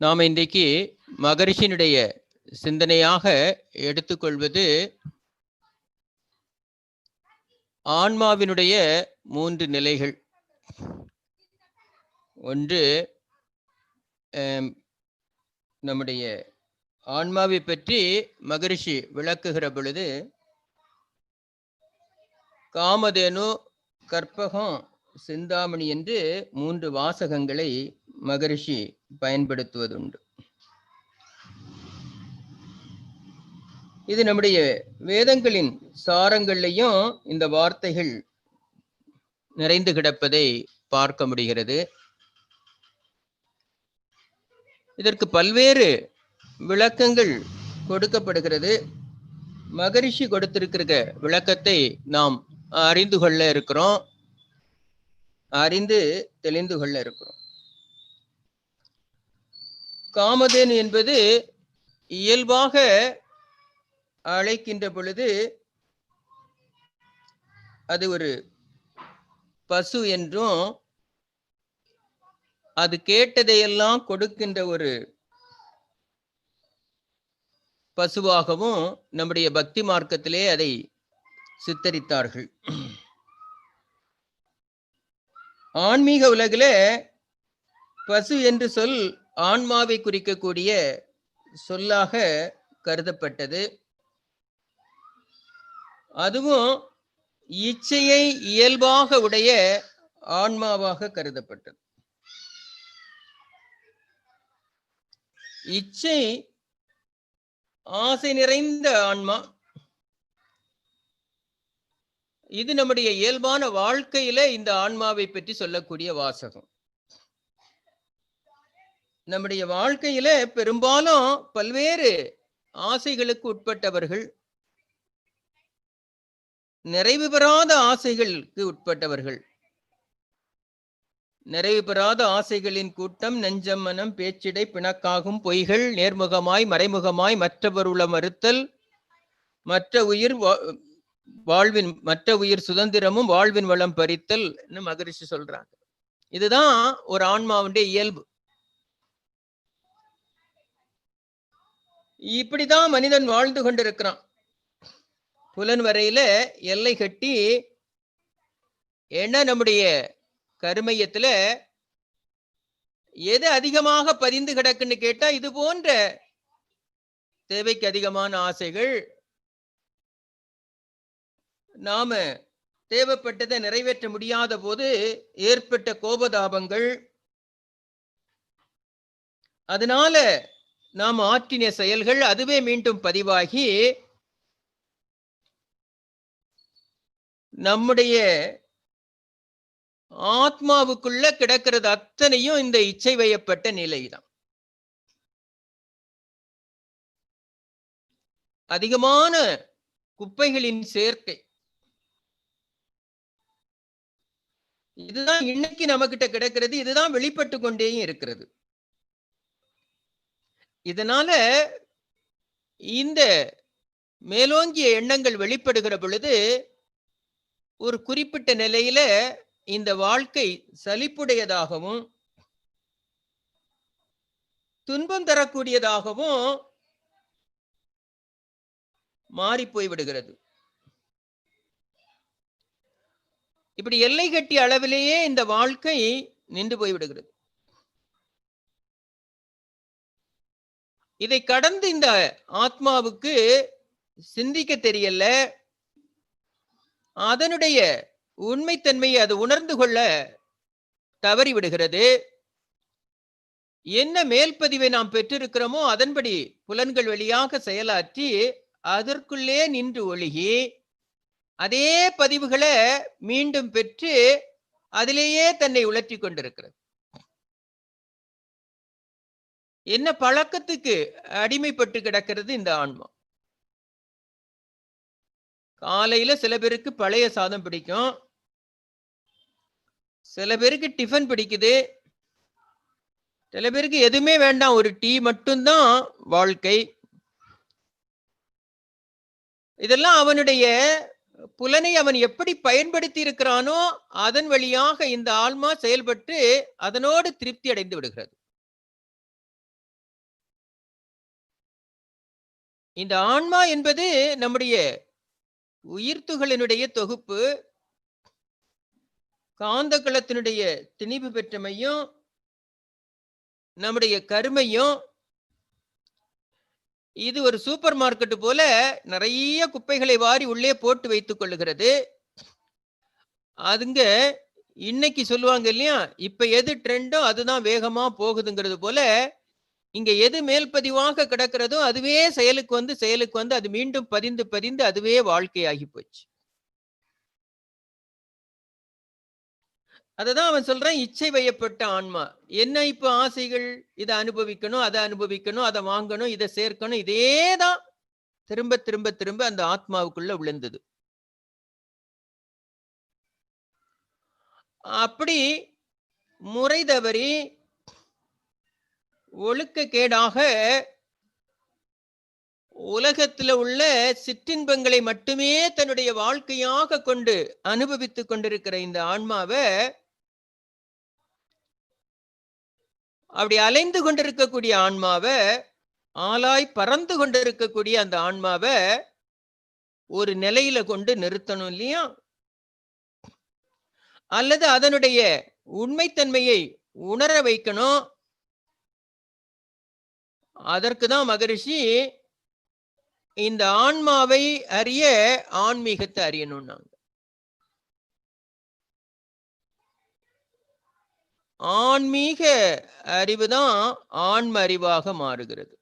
நாம் இன்றைக்கு மகரிஷியினுடைய சிந்தனையாக எடுத்துக்கொள்வது ஆன்மாவினுடைய 3 நிலைகள். ஒன்று, நம்முடைய ஆன்மாவை பற்றி மகரிஷி விளக்குகிற பொழுது காமதேனு, கற்பகம், சிந்தாமணி என்று 3 வாசகங்களை மகரிஷி பயன்படுத்துவதுண்டு. இது நம்முடைய வேதங்களின் சாரங்கள்லையும் இந்த வார்த்தைகள் நிறைந்து கிடப்பதை பார்க்க முடிகிறது. இதற்கு பல்வேறு விளக்கங்கள் கொடுக்கப்படுகிறது. மகரிஷி கொடுத்திருக்கிற விளக்கத்தை நாம் அறிந்து கொள்ள இருக்கிறோம், அறிந்து தெளிந்து கொள்ள இருக்கிறோம். காமதேனு என்பது இயல்பாக அழைக்கின்ற பொழுது அது ஒரு பசு என்றும், அது கேட்டதையெல்லாம் கொடுக்கின்ற ஒரு பசுவாகவும் நம்முடைய பக்தி மார்க்கத்திலே அதை சித்தரித்தார்கள். ஆன்மீக உலகிலே பசு என்று சொல் ஆன்மாவை குறிக்கக்கூடிய சொல்லாக கருதப்பட்டது. அதுவும் இச்சையை இயல்பாக உடைய ஆன்மாவாக கருதப்பட்டது. இச்சை ஆசை நிறைந்த ஆன்மா. இது நம்முடைய இயல்பான வாழ்க்கையில இந்த ஆன்மாவை பற்றி சொல்லக்கூடிய வாசகம். நம்முடைய வாழ்க்கையில பெரும்பாலும் பல்வேறு ஆசைகளுக்கு உட்பட்டவர்கள், நிறைவு பெறாத ஆசைகளுக்கு உட்பட்டவர்கள். நிறைவு பெறாத ஆசைகளின் கூட்டம் நெஞ்சம் மனம் பேச்சிடை பிணக்காகும் பொய்கள் நேர்முகமாய் மறைமுகமாய் மற்றவருள மறுத்தல் மற்ற உயிர் சுதந்திரமும் வாழ்வின் வளம் பறித்தல் மகரிஷி சொல்றாங்க. இதுதான் ஒரு ஆன்மாவுடைய இயல்பு. இப்படிதான் மனிதன் வாழ்ந்து கொண்டிருக்கிறான். புலன் வரையில எல்லை கட்டி என்ன நம்முடைய கருமையத்துல எது அதிகமாக பதிந்து கிடக்குன்னு கேட்டா இது போன்ற தேவைக்கு அதிகமான ஆசைகள், நாம தேவைப்பட்டதை நிறைவேற்ற முடியாத போது ஏற்பட்ட கோபதாபங்கள், அதனால நாம் ஆற்றின செயல்கள் அதுவே மீண்டும் பதிவாகி நம்முடைய ஆத்மாவுக்குள்ள கிடக்கிறது அத்தனையும் இந்த இச்சை வயப்பட்ட நிலைதான். அதிகமான குப்பைகளின் சேர்க்கை. இதுதான் இன்னைக்கு நம்ம கிட்ட கிடக்கிறது. இதுதான் வெளிப்பட்டு கொண்டே இருக்கிறது. இதனால இந்த மேலோங்கிய எண்ணங்கள் வெளிப்படுகிற பொழுது ஒரு குறிப்பிட்ட நிலையில இந்த வாழ்க்கை சலிப்புடையதாகவும் துன்பம் தரக்கூடியதாகவும் மாறி போய்விடுகிறது. இப்படி எல்லை கட்டிய அளவிலேயே இந்த வாழ்க்கை நின்று போய்விடுகிறது. இதை கடந்து இந்த ஆத்மாவுக்கு சிந்திக்க தெரியல, அதனுடைய உண்மைத்தன்மையை அது உணர்ந்து கொள்ள தவறி விடுகிறது. என்ன மேல்பதிவை நாம் பெற்றிருக்கிறோமோ அதன்படி புலன்கள் வழியாக செயலாற்றி அதற்குள்ளே நின்று ஒழுகி அதே பதிவுகளை மீண்டும் பெற்று அதிலேயே தன்னை உழற்றி கொண்டிருக்கிறது. என்ன பழக்கத்துக்கு அடிமைப்பட்டு கிடக்கிறது இந்த ஆன்மா. காலையில சில பேருக்கு பழைய சாதம் பிடிக்கும், சில பேருக்கு டிஃபன் பிடிக்குது, சில பேருக்கு எதுவுமே வேண்டாம், ஒரு டீ மட்டும்தான் வாழ்க்கை. இதெல்லாம் அவனுடைய புலனை அவன் எப்படி பயன்படுத்தி இருக்கிறானோ அதன் வழியாக இந்த ஆன்மா செயல்பட்டு அதனோடு திருப்தி அடைந்து விடுகிறது. இந்த ஆன்மா என்பது நம்முடைய உயிர்த்துகளினுடைய தொகுப்பு. காந்தகளத்தினுடைய திணிவு பெற்றமையும் நம்முடைய கருமையும் இது ஒரு சூப்பர் மார்க்கெட் போல நிறைய குப்பைகளை வாரி உள்ளே போட்டு வைத்துக் கொள்ளுகிறது. அதுங்க இன்னைக்கு சொல்லுவாங்க இல்லையா, இப்ப எது ட்ரெண்டோ அதுதான் வேகமா போகுதுங்கிறது போல, இங்க எது மேல் பதிவாக கிடக்கிறதோ அதுவே செயலுக்கு வந்து அது மீண்டும் பதிந்து பதிந்து அதுவே வாழ்க்கையாகி போச்சு. அததான் அவன் சொல்றான், இச்சை வயப்பட்ட ஆன்மா. என்ன இப்ப ஆசைகள்? இதை அனுபவிக்கணும், அதை அனுபவிக்கணும், அதை வாங்கணும், இதை சேர்க்கணும், இதேதான் திரும்ப திரும்ப திரும்ப அந்த ஆத்மாவுக்குள்ள விழுந்தது. அப்படி முறை தவறி ஒழுக்கக்கேடாக உலகத்துல உள்ள சிற்றின்பங்களை மட்டுமே தன்னுடைய வாழ்க்கையாக கொண்டு அனுபவித்துக் கொண்டிருக்கிற இந்த ஆன்மாவை, அப்படி அலைந்து கொண்டிருக்கக்கூடிய ஆன்மாவை, ஆளாய் பறந்து கொண்டிருக்கக்கூடிய அந்த ஆன்மாவை ஒரு நிலையில கொண்டு நிறுத்தணும் இல்லையா? அல்லது அதனுடைய உண்மைத்தன்மையை உணர வைக்கணும். அதற்குதான் மகரிஷி இந்த ஆன்மாவை அறிய ஆன்மீகத்தை அறியணும்னாங்க. ஆன்மீக அறிவுதான் ஆன்ம அறிவாக மாறுகிறது.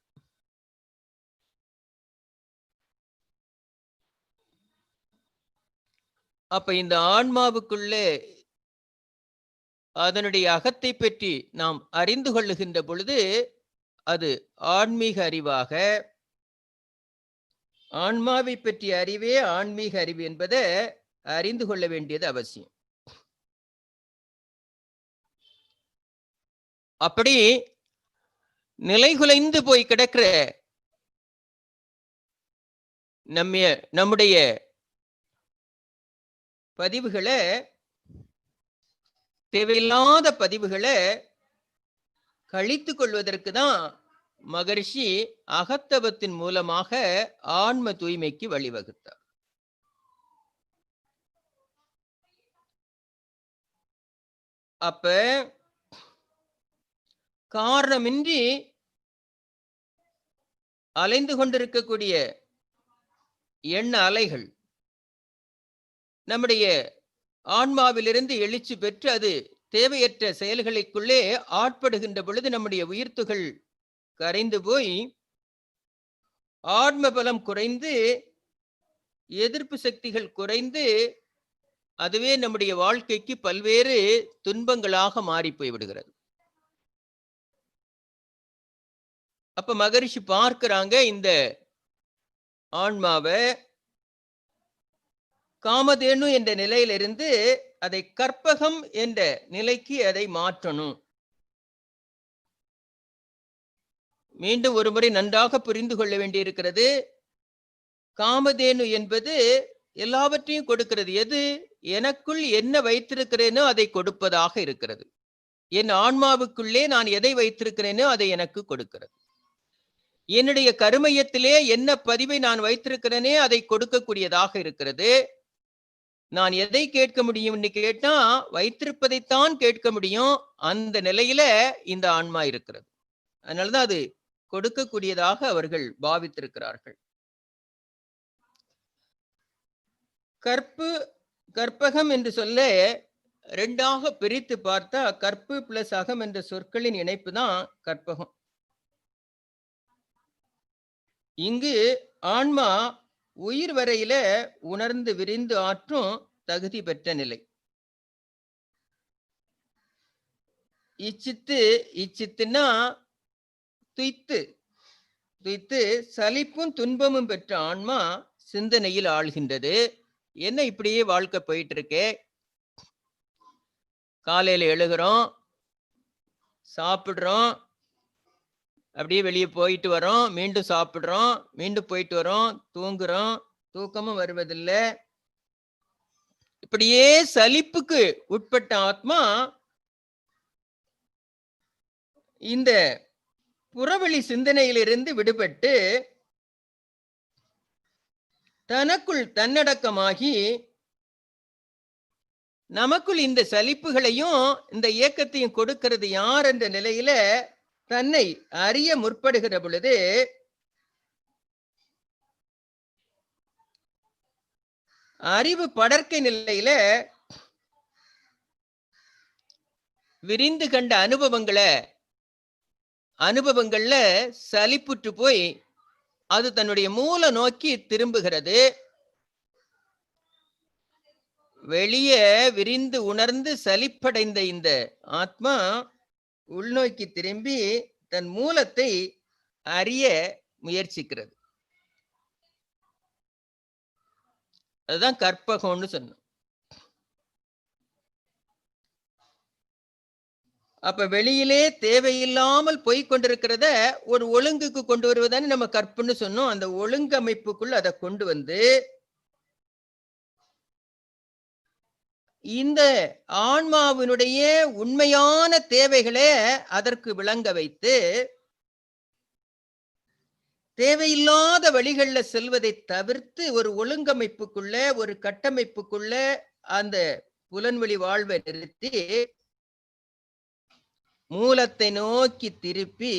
அப்ப இந்த ஆன்மாவுக்குள்ளே அதனுடைய அகத்தை பற்றி நாம் அறிந்து கொள்ளுகின்ற பொழுது அது ஆன்மீக அறிவாக, ஆன்மாவை பற்றிய அறிவே ஆன்மீக அறிவு என்பதை அறிந்து கொள்ள வேண்டியது அவசியம். அப்படி நிலைகுலைந்து போய் கிடக்கிற நம்முடைய பதிவுகளை, தேவையில்லாத பதிவுகளை கழித்துக் கொள்வதற்கு தான் மகரிஷி அகத்தவத்தின் மூலமாக ஆன்ம தூய்மைக்கு வழிவகுத்தார். அப்ப காரணமின்றி அலைந்து கொண்டிருக்கக்கூடிய எண்ண அலைகள் நம்முடைய ஆன்மாவிலிருந்து எழுச்சி பெற்று அது தேவையற்ற செயல்களுக்குள்ளே ஆட்படுகின்ற பொழுது நம்முடைய உயிர்த்துகள் கரைந்து போய் ஆன்ம பலம் குறைந்து, எதிர்ப்பு சக்திகள் குறைந்து, அதுவே நம்முடைய வாழ்க்கைக்கு பல்வேறு துன்பங்களாக மாறி போய்விடுகிறது. அப்ப மகரிஷி பார்க்கிறாங்க இந்த ஆன்மாவை காமதேனு என்ற நிலையிலிருந்து அதை கற்பகம் என்ற நிலைக்கு அதை மாற்றணும். மீண்டும் ஒரு முறை நன்றாக புரிந்து கொள்ள வேண்டியிருக்கிறது. காமதேனு என்பது எல்லாவற்றையும் கொடுக்கிறது. எது? எனக்குள் என்ன வைத்திருக்கிறேனோ அதை கொடுப்பதாக இருக்கிறது. என் ஆன்மாவுக்குள்ளே நான் எதை வைத்திருக்கிறேனோ அதை எனக்கு கொடுக்கிறது. என்னுடைய கருமையத்திலே என்ன பதிவை நான் வைத்திருக்கிறேனே அதை கொடுக்கக்கூடியதாக இருக்கிறது. நான் எதை கேட்க முடியும்னு கேட்டா வைத்திருப்பதைத்தான் கேட்க முடியும். அந்த நிலையில இந்த ஆன்மா இருக்கிறது. அதனாலதான் அது கொடுக்கக்கூடியதாக அவர்கள் பாவித்திருக்கிறார்கள். கற்பகம் என்று சொல்ல ரெண்டாக பிரித்து பார்த்தா கற்பு பிளஸ் அகம் என்ற சொற்களின் இணைப்பு தான் கற்பகம். இங்கு ஆன்மா உயிர் வரையில உணர்ந்து விரிந்து ஆற்றும் தகுதி பெற்ற நிலை. இச்சித்துன்னா துய்த்து துய்த்து சலிப்பும் துன்பமும் பெற்ற ஆன்மா சிந்தனையில் ஆழ்கின்றது. என்ன இப்படியே வாழ்க்கை போயிட்டு இருக்கே, காலையில எழுகிறோம், சாப்பிடுறோம், அப்படியே வெளியே போயிட்டு வரோம், மீண்டும் சாப்பிடுறோம், மீண்டும் போயிட்டு வரோம், தூங்குறோம், தூக்கமும் வருவதில்லை. இப்படியே சலிப்புக்கு உட்பட்ட ஆத்மா இந்த புறவெளி சிந்தனையிலிருந்து விடுபட்டு தனக்குள் தன்னடக்கமாகி நமக்குள் இந்த சலிப்புகளையும் இந்த இயக்கத்தையும் கொடுக்கிறது யார் என்ற நிலையில தன்னை அறிய முற்படுகிற பொழுது அறிவு படர்க்கை நிலையில விரிந்து கண்ட அனுபவங்கள்ல சலிப்புற்று போய் அது தன்னுடைய மூல நோக்கி திரும்புகிறது. வெளியே விரிந்து உணர்ந்து சலிப்படைந்த இந்த ஆத்மா உள்நோக்கி திரும்பி தன் மூலத்தை அறிய முயற்சிக்கிறது. அதுதான் கற்பகம்னு சொன்னோம். அப்ப வெளியிலே தேவையில்லாமல் போய்கொண்டிருக்கிறத ஒரு ஒழுங்குக்கு கொண்டு வருவதானே நம்ம கற்புன்னு சொன்னோம். அந்த ஒழுங்கமைப்புக்குள் அதை கொண்டு வந்து இந்த ஆன்மாவினுடைய உண்மையான தேவைகளை அதற்கு விளங்க வைத்து தேவையில்லாத வழிகள்ல செல்வதை தவிர்த்து ஒரு ஒழுங்கமைப்புக்குள்ள ஒரு கட்டமைப்புக்குள்ள அந்த புலன்வெளி வாழ்வை நிறுத்தி மூலத்தை நோக்கி திருப்பி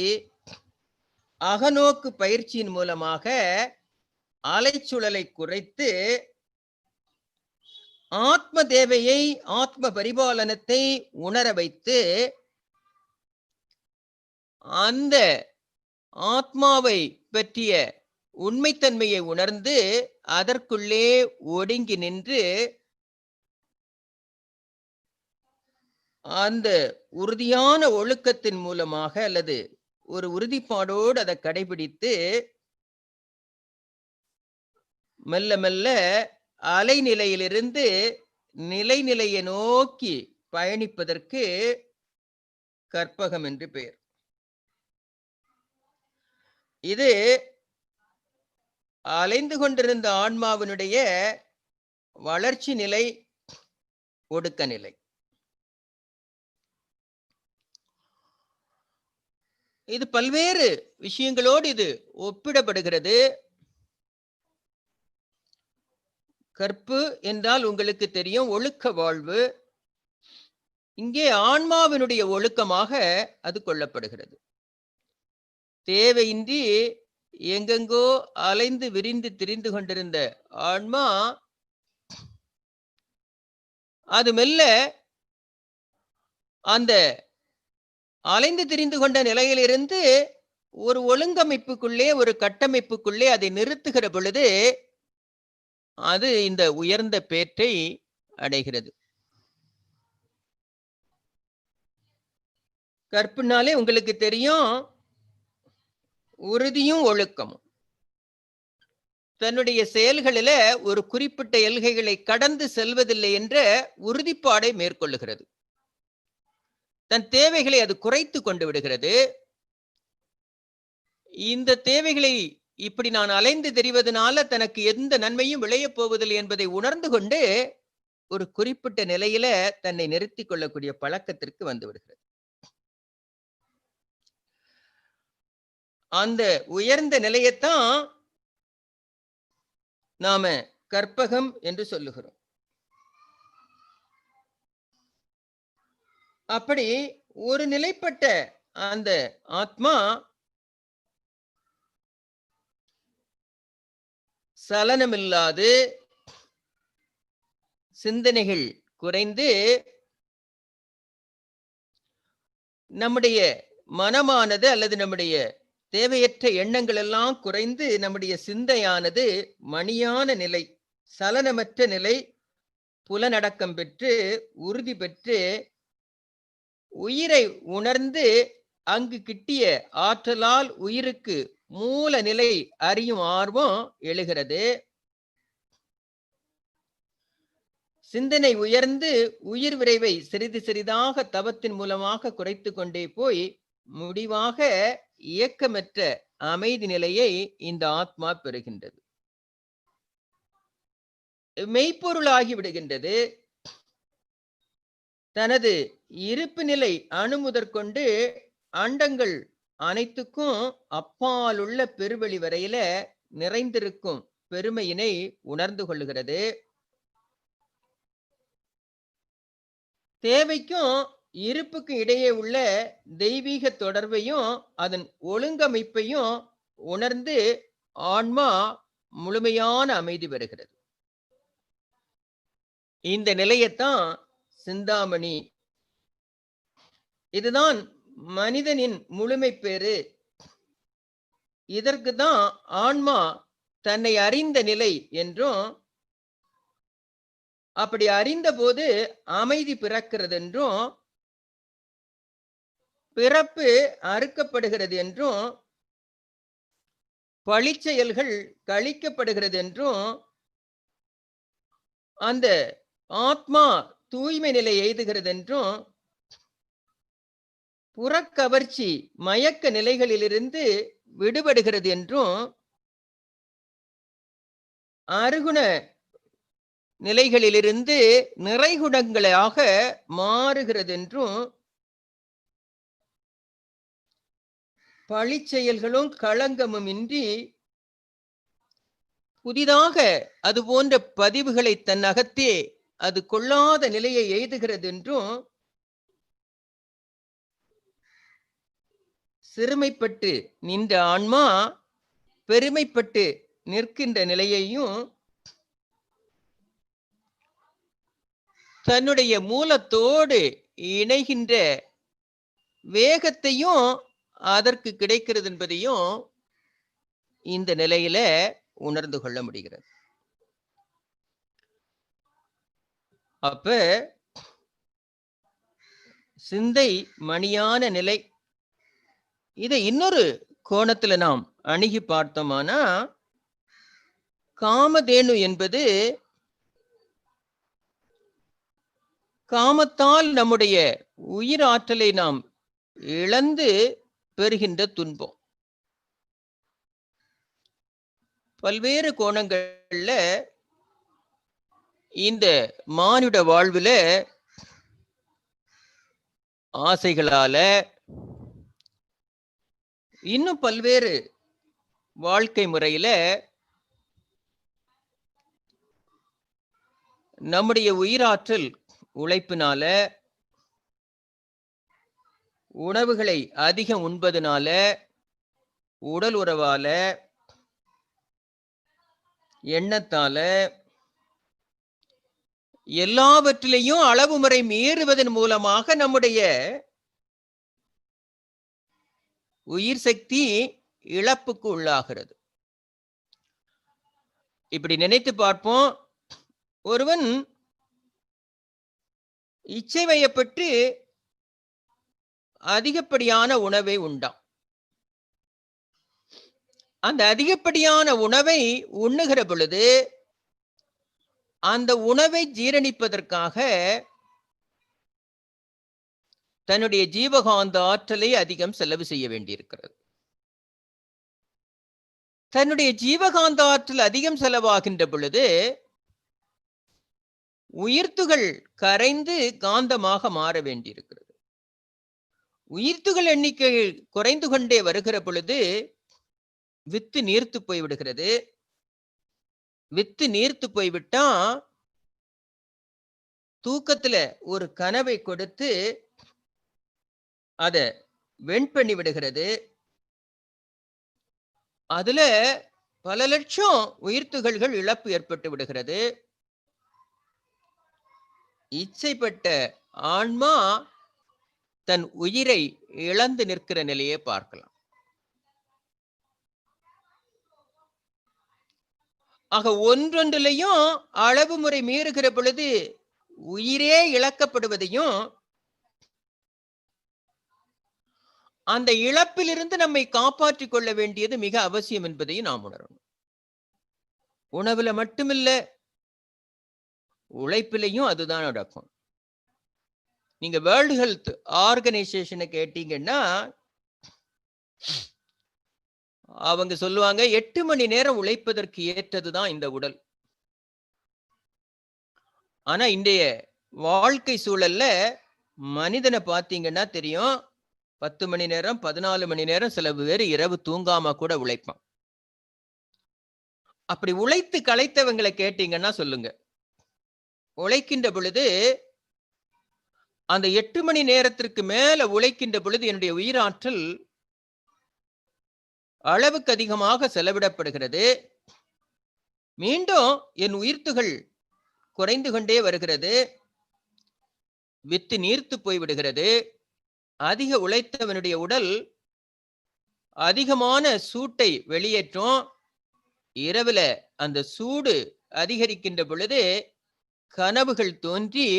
அகநோக்கு பயிற்சியின் மூலமாக அலைச்சுழலை குறைத்து ஆத்ம தேவையை ஆத்ம பரிபாலனத்தை உணர வைத்து அந்த ஆத்மாவை பற்றிய உண்மைத்தன்மையை உணர்ந்து அதற்குள்ளே ஒடுங்கி நின்று அந்த உறுதியான ஒழுக்கத்தின் மூலமாக அல்லது ஒரு உறுதிப்பாடோடு அதை கடைபிடித்து மெல்ல மெல்ல அலைநிலையிலிருந்து நிலைநிலையை நோக்கி பயணிப்பதற்கு கற்பகம் என்று பெயர். இது அலைந்து கொண்டிருந்த ஆன்மாவினுடைய வளர்ச்சி நிலை, ஒடுக்க நிலை. இது பல்வேறு விஷயங்களோடு இது ஒப்பிடப்படுகிறது. கற்பு என்றால் உங்களுக்கு தெரியும், ஒழுக்க வாழ்வு. இங்கே ஆன்மாவினுடைய ஒழுக்கமாக அது கொள்ளப்படுகிறது. தேவையின்றி எங்கெங்கோ அலைந்து விரிந்து திரிந்து கொண்டிருந்த ஆன்மா அது மெல்ல அந்த அலைந்து திரிந்து கொண்ட நிலையிலிருந்து ஒரு ஒழுங்கமைப்புக்குள்ளே ஒரு கட்டமைப்புக்குள்ளே அதை நிறுத்துகிற பொழுது அது இந்த உயர்ந்த பேற்றை அடைகிறது. கற்புனாலே உங்களுக்கு தெரியும், உறுதியும் ஒழுக்கமும். தன்னுடைய செயல்களில ஒரு குறிப்பிட்ட எல்கைகளை கடந்து செல்வதில்லை என்ற உறுதிப்பாடை மேற்கொள்ளுகிறது. தன் தேவைகளை அது குறைத்து கொண்டு விடுகிறது. இந்த தேவைகளை இப்படி நான் அலைந்து தெரிவதனால தனக்கு எந்த நன்மையும் விளையப் போவதில்லை என்பதை உணர்ந்து கொண்டு ஒரு குறிப்பிட்ட நிலையில தன்னை நிறுத்தி கொள்ளக்கூடிய பழக்கத்திற்கு வந்து விடுகிறது. அந்த உயர்ந்த நிலையத்தான் நாம கற்பகம் என்று சொல்லுகிறோம். அப்படி ஒரு நிலைப்பட்ட அந்த ஆத்மா சலனமில்லாது சிந்தனைகள் குறைந்து நம்முடைய மனமானது அல்லது நம்முடைய தேவையற்ற எண்ணங்கள் எல்லாம் குறைந்து நம்முடைய சிந்தையானது மணியான நிலை, சலனமற்ற நிலை, புலனடக்கம் பெற்று உறுதி பெற்று உயிரை உணர்ந்து அங்கு கிட்டிய ஆற்றலால் உயிருக்கு மூல நிலை அறியும் ஆர்வம் எழுகிறது. சிந்தனை உயர்ந்து உயிர் விரைவை சிறிது சிறிதாக தவத்தின் மூலமாக குறைத்து கொண்டே போய் முடிவாக இயக்கமற்ற அமைதி நிலையை இந்த ஆத்மா பெறுகின்றது. மெய்ப்பொருளாகி விடுகின்றது. தனது இருப்பு நிலை அணு முதற்கொண்டு அண்டங்கள் அனைத்துக்கும் அப்பாலுள்ள பெருவெளி வரையில நிறைந்திருக்கும் பெருமையினை உணர்ந்து கொள்ளுகிறது. தேவைக்கும் இருப்புக்கு இடையே உள்ள தெய்வீக தொடர்பையும் அதன் ஒழுங்கமைப்பையும் உணர்ந்து ஆன்மா முழுமையான அமைதி பெறுகிறது. இந்த நிலையத்தான் சிந்தாமணி, இதுதான் மனிதனின் முழுமை பேறு. இதற்கு தான் ஆன்மா தன்னை அறிந்த நிலை என்றும், அப்படி அறிந்த போது அமைதி பிறக்கிறது என்றும், பிறப்பு அறுக்கப்படுகிறது என்றும், பழிச்செயல்கள் கழிக்கப்படுகிறது என்றும், அந்த ஆத்மா தூய்மை நிலை எய்துகிறது என்றும், புறக்கவர்ச்சி மயக்க நிலைகளிலிருந்து விடுபடுகிறது என்றும், அருகுண நிலைகளிலிருந்து நிறைகுணங்களாக மாறுகிறது என்றும், பழிச்செயல்களும் களங்கமும் இன்றி புதிதாக அது போன்ற பதிவுகளை தன் அகத்தே அது கொள்ளாத நிலையை எய்துகிறது என்றும், சிறுமைப்பட்டு நின்ற ஆன்மா பெருமைப்பட்டு நிற்கின்ற நிலையையும், தன்னுடைய மூலத்தோடு இணைகின்ற வேகத்தையும் அதற்கு கிடைக்கிறது என்பதையும் இந்த நிலையில உணர்ந்து கொள்ள முடிகிறது. அப்ப சிந்தை மணியான நிலை. இதை இன்னொரு கோணத்துல நாம் அணுகி பார்த்தோமானா, காமதேனு என்பது காமத்தால் நம்முடைய உயிர் ஆற்றலை நாம் இழந்து பெறுகின்ற துன்பம். பல்வேறு கோணங்கள்ல இந்த மானுட வாழ்வுல ஆசைகளால, இன்னும் பல்வேறு வாழ்க்கை முறையில நம்முடைய உயிராற்றல் உழைப்பினால, உணவுகளை அதிகம் உண்பதனால, உடல் உறவால, எண்ணத்தால, எல்லாவற்றிலையும் அளவு முறை மீறுவதன் மூலமாக நம்முடைய உயிர் சக்தி இழப்புக்கு உள்ளாகிறது. இப்படி நினைத்து பார்ப்போம். ஒருவன் இச்சை வயப்பட்டு அதிகப்படியான உணவை உண்டான். அந்த அதிகப்படியான உணவை உண்ணுகிற பொழுது அந்த உணவை ஜீரணிப்பதற்காக தன்னுடைய ஜீவகாந்த ஆற்றலை அதிகம் செலவு செய்ய வேண்டியிருக்கிறது. தன்னுடைய ஜீவகாந்த ஆற்றல் அதிகம் செலவாகின்ற பொழுது உயிர்த்துகள் கரைந்து காந்தமாக மாற வேண்டியிருக்கிறது. உயிர்த்துகள் எண்ணிக்கை குறைந்து கொண்டே வருகிற பொழுது வித்து நீர்த்து போய்விடுகிறது. வித்து நீர்த்து போய்விட்டா தூக்கத்துல ஒரு கனவை கொடுத்து அத வெண்பண்ணி விடுகிறது. அதுல பல லட்சம் உயிர்த்துகள்கள் இழப்பு ஏற்பட்டு விடுகிறது. இச்சைப்பட்ட ஆன்மா தன் உயிரை இழந்து நிற்கிற நிலையை பார்க்கலாம். ஆக ஒன்றொன்றிலையும் அளவு முறை மீறுகிற பொழுது உயிரே இழக்கப்படுவதையும், அந்த இழப்பிலிருந்து நம்மை காப்பாற்றிக் கொள்ள வேண்டியது மிக அவசியம் என்பதையும் நாம் உணரணும். உணவுல மட்டுமில்ல, உழைப்பிலையும் அதுதான் நடக்கும். நீங்க வேர்ல்டு ஹெல்த் ஆர்கனைசேஷனை கேட்டீங்கன்னா அவங்க சொல்லுவாங்க 8 மணி நேரம் உழைப்பதற்கு ஏற்றதுதான் இந்த உடல். ஆனா இன்றைய வாழ்க்கை சூழல்ல மனிதனை பார்த்தீங்கன்னா தெரியும், 10 மணி நேரம் 14 மணி நேரம் சில பேர் இரவு தூங்காம கூட உழைப்பான். அப்படி உழைத்து களைத்தவங்களை கேட்டீங்கன்னா சொல்லுங்க. உழைக்கின்ற பொழுது அந்த 8 மணி நேரத்திற்கு மேல உழைக்கின்ற பொழுது என்னுடைய உயிராற்றல் அளவுக்கு அதிகமாக செலவிடப்படுகிறது. மீண்டும் என் உயிர்த்துகள் குறைந்து கொண்டே வருகிறது. வித்து நீர்த்து போய்விடுகிறது. அதிக உழைத்தவனுடைய உடல் அதிகமான சூட்டை வெளியேற்றும். இரவுல அந்த சூடு அதிகரிக்கின்ற பொழுது கனவுகள் தோன்றி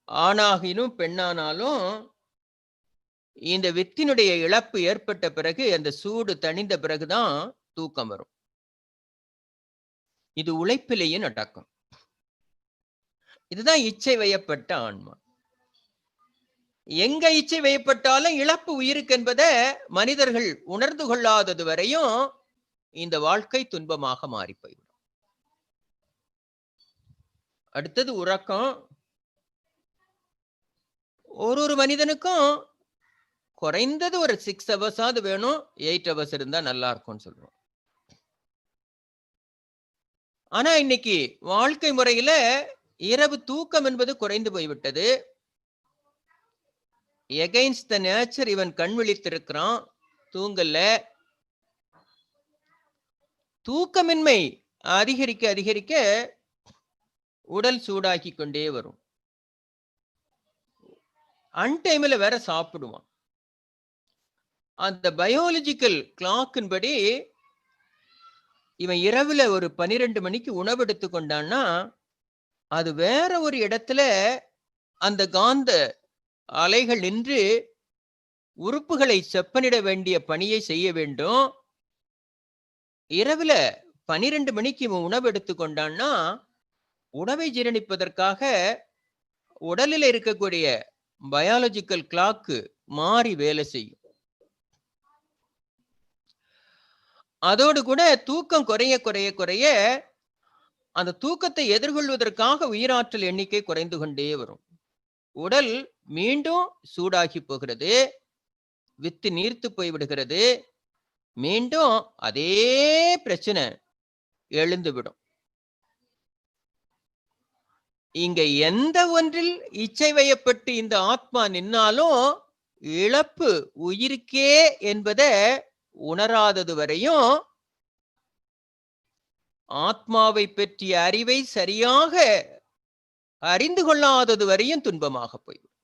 ஆணாகினும் பெண்ணானாலும் இந்த வித்தினுடைய இழப்பு ஏற்பட்ட பிறகு அந்த சூடு தணிந்த பிறகுதான் தூக்கம் வரும். இது உழைப்பிலேயே நடக்கும். இதுதான் இச்சை வயப்பட்ட ஆன்மா. எங்க இச்சை வயப்பட்டாலும் இழப்பு உயிருக்கு என்பதை மனிதர்கள் உணர்ந்து கொள்ளாதது வரையும் இந்த வாழ்க்கை துன்பமாக மாறி போய்விடும். அடுத்தது உறக்கம். ஒரு மனிதனுக்கும் குறைந்தது ஒரு 6 hours வேணும். 8 hours இருந்தா நல்லா இருக்கும்னு சொல்றோம். ஆனா இன்னைக்கு வாழ்க்கை முறையில இரவு தூக்கம் என்பது குறைந்து போய்விட்டது. எகைன்ஸ்ட் த நேச்சர் இவன் கண் விழித்திருக்கிறான், தூங்கல. தூக்கமின்மை அதிகரிக்க அதிகரிக்க உடல் சூடாக்கி கொண்டே வரும். அன்டைம்ல வேற சாப்பிடுவான். அந்த பயாலஜிக்கல் கிளாக்கின் படி இவன் இரவுல ஒரு 12 மணிக்கு உணவு எடுத்து கொண்டான்னா அது வேற ஒரு இடத்துல அந்த காந்த அலைகள் நின்று உறுப்புகளை செப்பனிட வேண்டிய பணியை செய்ய வேண்டும். இரவுல 12 மணிக்கு இவன் உணவு எடுத்து கொண்டான்னா உணவை ஜீரணிப்பதற்காக உடலில் இருக்கக்கூடிய பயாலஜிக்கல் கிளாக்கு மாறி வேலை செய்யும். அதோடு கூட தூக்கம் குறைய குறைய குறைய அந்த தூக்கத்தை எதிர்கொள்வதற்காக உயிராற்றல் எண்ணிக்கை குறைந்து கொண்டே வரும். உடல் மீண்டும் சூடாகி போகிறது, வித்து நீர்த்து போய்விடுகிறது. மீண்டும் அதே பிரச்சனை எழுந்துவிடும். இங்க எந்த ஒன்றில் இச்சை வயப்பட்டு இந்த ஆத்மா நின்னாலும் இழப்பு உயிருக்கே என்பதை உணராதது வரையும், ஆத்மாவை பற்றிய அறிவை சரியாக அறிந்து கொள்ளாதது வரையும் துன்பமாக போய்விடும்.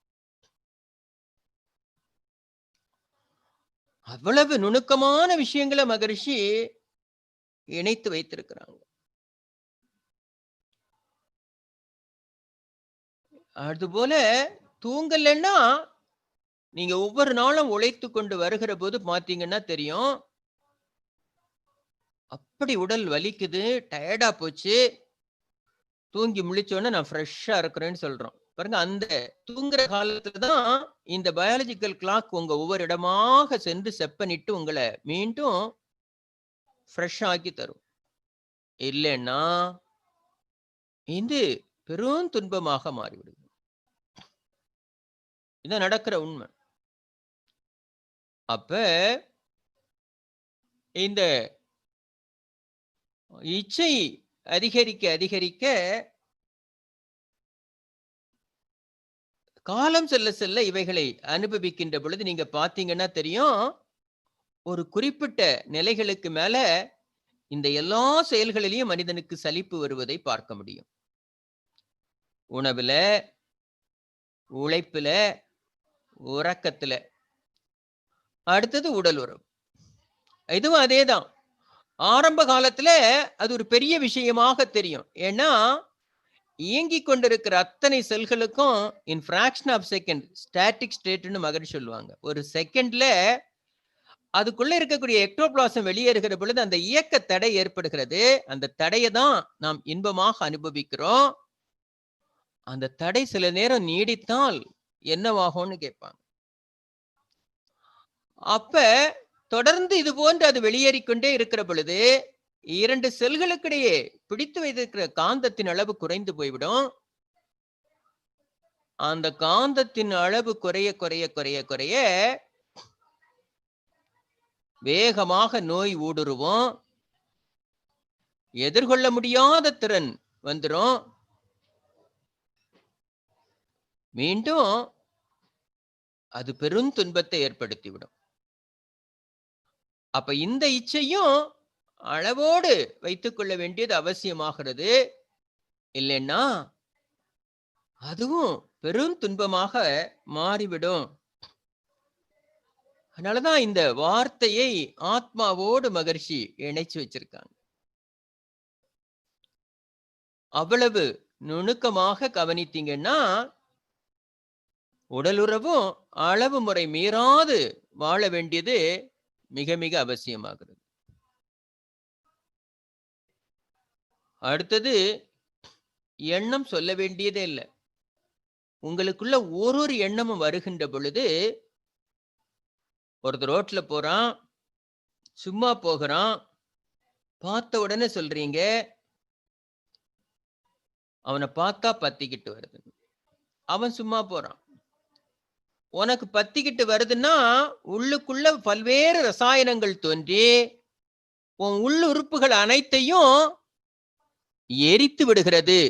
அவ்வளவு நுணுக்கமான விஷயங்களை மகரிஷி இணைத்து வைத்திருக்கிறாங்க. அதுபோல தூங்கலன்னா நீங்க ஒவ்வொரு நாளும் உழைத்து கொண்டு வருகிற போது பாத்தீங்கன்னா தெரியும், அப்படி உடல் வலிக்குது, டயர்டா போச்சு, தூங்கி முழிச்சோன்னு நான் ஃப்ரெஷ்ஷா இருக்கிறேன்னு சொல்றோம் பாருங்க. அந்த தூங்குற காலத்துலதான் இந்த பயாலஜிக்கல் கிளாக் உங்க ஒவ்வொரு இடமாக சென்று செப்பனிட்டு உங்களை மீண்டும் ஃப்ரெஷ் ஆக்கி தரும். இல்லைன்னா இது பெரும் துன்பமாக மாறிவிடுது. இதான் நடக்கிற உண்மை. அப்ப இந்த இச்சை அதிகரிக்க அதிகரிக்க காலம் செல்ல செல்ல இவைகளை அனுபவிக்கின்ற பொழுது நீங்க பாத்தீங்கன்னா தெரியும், ஒரு குறிப்பிட்ட நிலைகளுக்கு மேல இந்த எல்லா செயல்களிலையும் மனிதனுக்கு சலிப்பு வருவதை பார்க்க முடியும். உணவுல, உழைப்புல, உறக்கத்துல. அடுத்தது உடல் உறவு. இதுவும் அதேதான். ஆரம்ப காலத்துல அது ஒரு பெரிய விஷயமாக தெரியும். ஏன்னா இயங்கிக் கொண்டிருக்கிற அத்தனை செல்களுக்கும் இன் ஃபிராக்ஷன் ஆஃப் செகண்ட் ஸ்டாட்டிக் ஸ்டேட்னு மகரிஷி சொல்லுவாங்க. ஒரு செகண்ட்ல அதுக்குள்ள இருக்கக்கூடிய எக்டோபிளாசம் வெளியேறுகிற பொழுது அந்த இயக்க தடை ஏற்படுகிறது. அந்த தடையை தான் நாம் இன்பமாக அனுபவிக்கிறோம். அந்த தடை சில நேரம் நீடித்தால் என்னவாகும்னு கேட்பாங்க. அப்ப தொடர்ந்து இது போன்று அது வெளியேறிக்கொண்டே இருக்கிற பொழுது 2 செல்களுக்கிடையே பிடித்து வைத்திருக்கிற காந்தத்தின் அளவு குறைந்து போய்விடும். அந்த காந்தத்தின் அளவு குறைய குறைய குறைய குறைய வேகமாக நோய் ஊடுருவும். எதிர்கொள்ள முடியாத திறன் வந்துரும். மீண்டும் அது பெரும் துன்பத்தை ஏற்படுத்திவிடும். அப்ப இந்த இச்சையும் அளவோடு வைத்துக் கொள்ள வேண்டியது அவசியமாகிறது. இல்லைன்னா அதுவும் பெரும் துன்பமாக மாறிவிடும். அதனாலதான் இந்த வார்த்தையை ஆத்மாவோடு மகர்ஷி இணைச்சு வச்சிருக்காங்க. அவ்வளவு நுணுக்கமாக கவனித்தீங்கன்னா உடலுறவும் அளவு முறை மீறாது வாழ வேண்டியது மிக மிக அவசியமாகிறது. அடுத்தது, எண்ணம் சொல்ல வேண்டியதே இல்லை. உங்களுக்குள்ள ஒரு எண்ணமும் வருகின்ற பொழுது, ஒருத்தர் ரோட்ல போறான், சும்மா போகிறான், பார்த்த உடனே சொல்றீங்க அவனை பார்த்தா பத்திக்கிட்டு வருது. அவன் சும்மா போறான். உனக்கு பத்திக்கிட்டு வருதுன்னா உள்ளுக்குள்ள பல்வேறு ரசாயனங்கள் தோன்றி உன் உள்ளுறுப்புகள் அனைத்தையும் எரித்து விடுகிறது.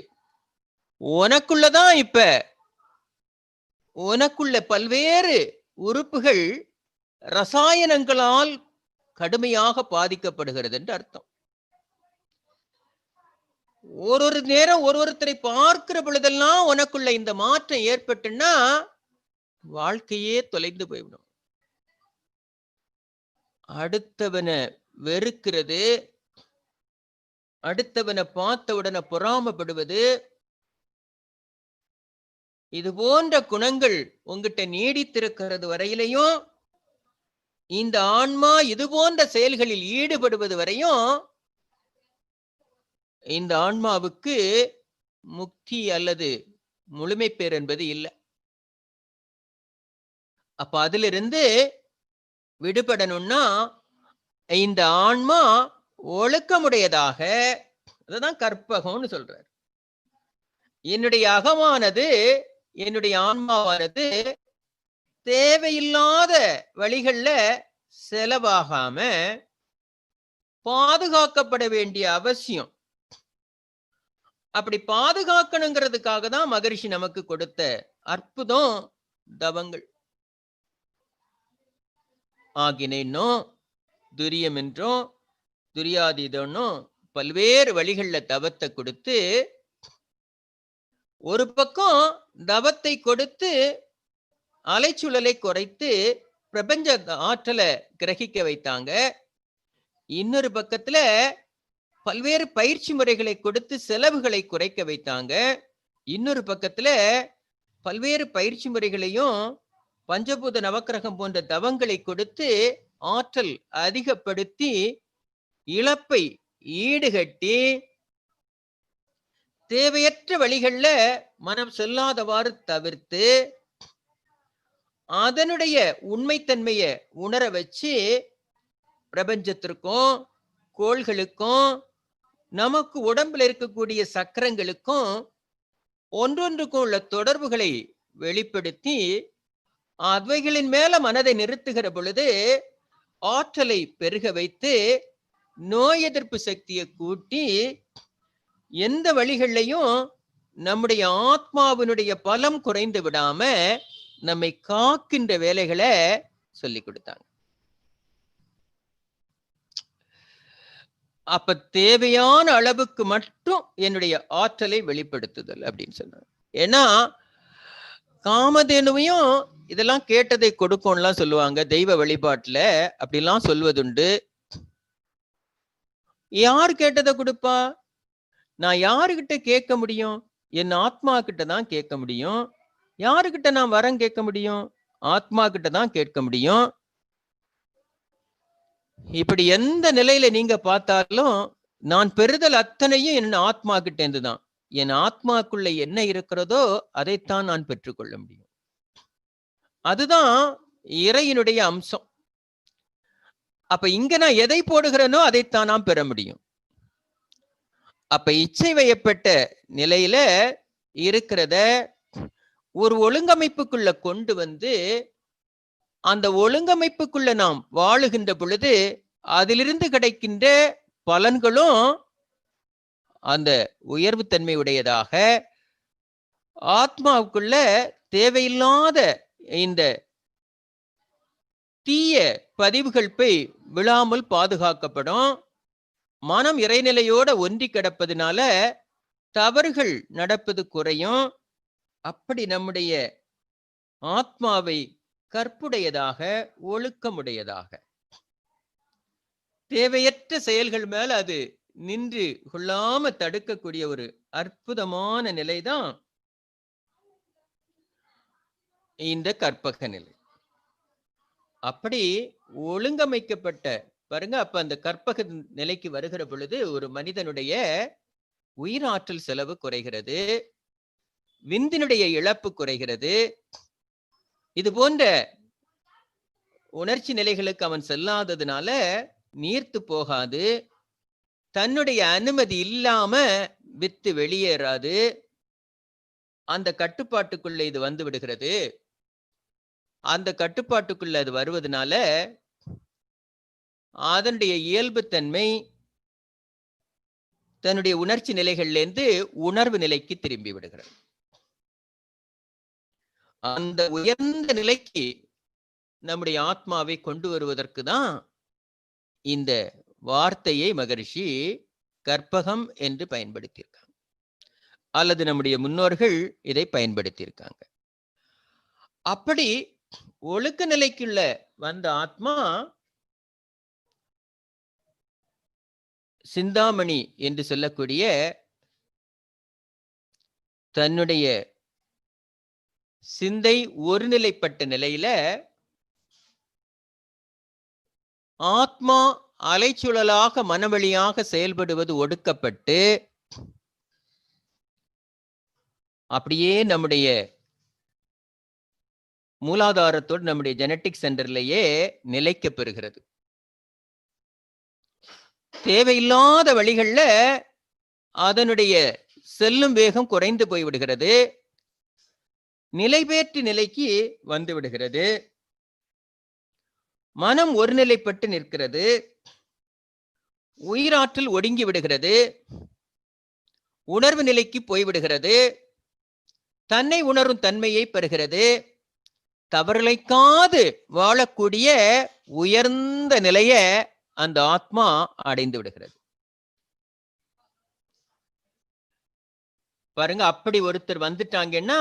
உனக்குள்ளதான் இப்ப உனக்குள்ள பல்வேறு உறுப்புகள் ரசாயனங்களால் கடுமையாக பாதிக்கப்படுகிறது என்று அர்த்தம். ஒரு நேரம் ஒருத்தரை பார்க்கிற பொழுதெல்லாம் உனக்குள்ள இந்த மாற்றம் ஏற்பட்டுன்னா வாழ்க்கையே தொலைந்து போய்விடும். அடுத்தவனை வெறுக்கிறது, அடுத்தவனை பார்த்த உடனே பொறாமப்படுவது, இது போன்ற குணங்கள் உங்ககிட்ட நீடித்திருக்கிறது வரையிலையும், இந்த ஆன்மா இது போன்ற செயல்களில் ஈடுபடுவது வரையும் இந்த ஆன்மாவுக்கு முக்தி அல்லது முழுமை பேர் என்பது இல்லை. அப்ப அதிலிருந்து விடுபடணும்னா இந்த ஆன்மா ஒழுக்கமுடையதாக, அதுதான் கற்பகம்னு சொல்றார். என்னுடைய அகமானது, என்னுடைய ஆன்மாவானது தேவையில்லாத வழிகள்ல செலவாகாம பாதுகாக்கப்பட வேண்டிய அவசியம். அப்படி பாதுகாக்கணுங்கிறதுக்காக தான் மகரிஷி நமக்கு கொடுத்த அற்புதம் தவங்கள். ஆகினோ துரியம் என்றும் துரியாதீதனும் பல்வேறு வழிகள்ல தவத்தை கொடுத்து, ஒரு பக்கம் தவத்தை கொடுத்து அலைச்சுழலை குறைத்து பிரபஞ்ச ஆற்றலை கிரகிக்க வைத்தாங்க. இன்னொரு பக்கத்துல பல்வேறு பயிற்சி முறைகளை கொடுத்து செலவுகளை குறைக்க வைத்தாங்க. இன்னொரு பக்கத்துல பல்வேறு பயிற்சி முறைகளையும் பஞ்சபூத நவக்கிரகம் போன்ற தவங்களை கொடுத்து ஆற்றல் அதிகப்படுத்தி இழப்பை ஈடுகட்டி தேவையற்ற வழிகள்ல மனம் செல்லாதவாறு தவிர்த்து அதனுடைய உண்மைத்தன்மையை உணர வச்சு பிரபஞ்சத்திற்கும் கோள்களுக்கும் நமக்கு உடம்புல இருக்கக்கூடிய சக்கரங்களுக்கும் ஒன்றொன்றுக்கும் உள்ள தொடர்புகளை வெளிப்படுத்தி அவைகளின் மேல மனதை நிறுத்துகிற பொழுது ஆற்றலை பெருக வைத்து நோய் எதிர்ப்பு சக்தியை கூட்டி எந்த வழிகள்லையும் நம்முடைய ஆத்மாவினுடைய பலம் குறைந்து விடாம நம்மை காக்கின்ற வேலைகளை சொல்லி கொடுத்தாங்க. அப்ப தேவையான அளவுக்கு மட்டும் என்னுடைய ஆற்றலை வெளிப்படுத்துதல் அப்படின்னு சொன்னாங்க. ஏன்னா காமதேனுவையும் இதெல்லாம் கேட்டதை கொடுக்கும்லாம் சொல்லுவாங்க தெய்வ வழிபாட்டுல, அப்படிலாம் சொல்வதுண்டு. யார் கேட்டதை கொடுப்பா? நான் யாருகிட்ட கேட்க முடியும்? என் ஆத்மா கிட்ட தான் கேட்க முடியும். யாருகிட்ட நான் வரம் கேட்க முடியும்? ஆத்மா கிட்ட தான் கேட்க முடியும். இப்படி எந்த நிலையில நீங்க பார்த்தாலும் நான் பெறுதல் அத்தனையும் என் ஆத்மா கிட்ட இருந்துதான். என் ஆத்மாக்குள்ள என்ன இருக்கிறதோ அதைத்தான் நான் பெற்றுக்கொள்ள முடியும். அதுதான் இறையினுடைய அம்சம். அப்ப இங்க நான் எதை போடுகிறேனோ அதைத்தான் நான் பெற முடியும். அப்ப இச்சை வயப்பட்ட நிலையில இருக்கிறத ஒரு ஒழுங்கமைப்புக்குள்ள கொண்டு வந்து அந்த ஒழுங்கமைப்புக்குள்ள நாம் வாழுகின்ற பொழுது அதிலிருந்து கிடைக்கின்ற பலன்களும் அந்த உயர்வு தன்மை உடையதாக ஆத்மாவுக்குள்ள தேவையில்லாத இந்த தீய பதிவுகள் போய் விழாமல் பாதுகாக்கப்படும். மனம் இறைநிலையோட ஒன்றி கிடப்பதுனால தவறுகள் நடப்பது குறையும். அப்படி நம்முடைய ஆத்மாவை கற்புடையதாக, ஒழுக்கமுடையதாக, தேவையற்ற செயல்கள் மேல அது நின்று கொள்ளாம தடுக்கக்கூடிய ஒரு அற்புதமான நிலைதான் இந்த கற்பக நிலை. அப்படி ஒழுங்கமைக்கப்பட்ட பாருங்க, அப்ப அந்த கற்பக நிலைக்கு வருகிற பொழுது ஒரு மனிதனுடைய உயிராற்றல் செலவு குறைகிறது, விந்தினுடைய இழப்பு குறைகிறது. இது போன்ற உணர்ச்சி நிலைகளுக்கு அவன் செல்லாததுனால நீர்த்து போகாது, தன்னுடைய அனுமதி இல்லாம வித்து வெளியேறாது. அந்த கட்டுப்பாட்டுக்குள்ள இது வந்து விடுகிறது. அந்த கட்டுப்பாட்டுக்குள்ள அது வருவதனால அதனுடைய இயல்புத்தன்மை தன்னுடைய உணர்ச்சி நிலைகள்லேருந்து உணர்வு நிலைக்கு திரும்பி விடுகிறது. அந்த உயர்ந்த நிலைக்கு நம்முடைய ஆத்மாவை கொண்டு வருவதற்கு தான் இந்த வார்த்தையை மகரிஷி கற்பகம் என்று பயன்படுத்தியிருக்காங்க, அல்லது நம்முடைய முன்னோர்கள் இதை பயன்படுத்தியிருக்காங்க. அப்படி ஒழுக்க நிலைக்குள்ள வந்த ஆத்மா சிந்தாமணி என்று சொல்லக்கூடிய தன்னுடைய சிந்தை ஒருநிலைப்பட்ட நிலையில ஆத்மா அலைச்சுழலாக மனவழியாக செயல்படுவது ஒடுக்கப்பட்டு அப்படியே நம்முடைய மூலாதாரத்தோடு நம்முடைய ஜெனட்டிக் சென்டர்லயே நிலைக்க பெறுகிறது. தேவையில்லாத வழிகள்ல அதனுடைய செல்லும் வேகம் குறைந்து போய்விடுகிறது, நிலைபேற்று நிலைக்கு வந்து விடுகிறது. மனம் ஒருநிலைப்பட்டு நிற்கிறது, உயிராற்றல் ஒடுங்கி விடுகிறது, உணர்வு நிலைக்கு போய்விடுகிறது, தன்னை உணரும் தன்மையை பெறுகிறது, தவறிழைக்காது வாழக்கூடிய உயர்ந்த நிலைய அந்த ஆத்மா அடைந்து விடுகிறது. பாருங்க, அப்படி ஒருத்தர் வந்துட்டாங்கன்னா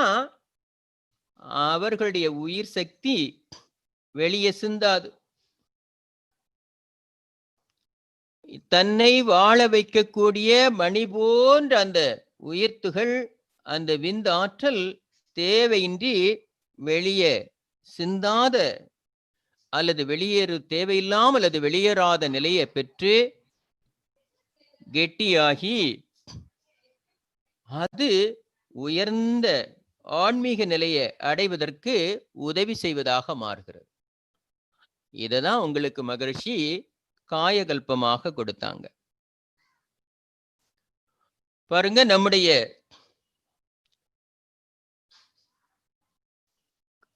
அவர்களுடைய உயிர் சக்தி வெளியே சிந்தாது. தன்னை வாழ வைக்கக்கூடிய மணி போன்ற அந்த உயிர்த்துகள், அந்த விந்து ஆற்றல் தேவையின்றி வெளியே சிந்தாத அல்லது வெளியேறு தேவையில்லாமல் அது வெளியேறாத நிலையை பெற்று கெட்டியாகி அது உயர்ந்த ஆன்மீக நிலையை அடைவதற்கு உதவி செய்வதாக மாறுகிறது. இததான் உங்களுக்கு மகரிஷி காயகல்பமாக கொடுத்தாங்க. பாருங்க,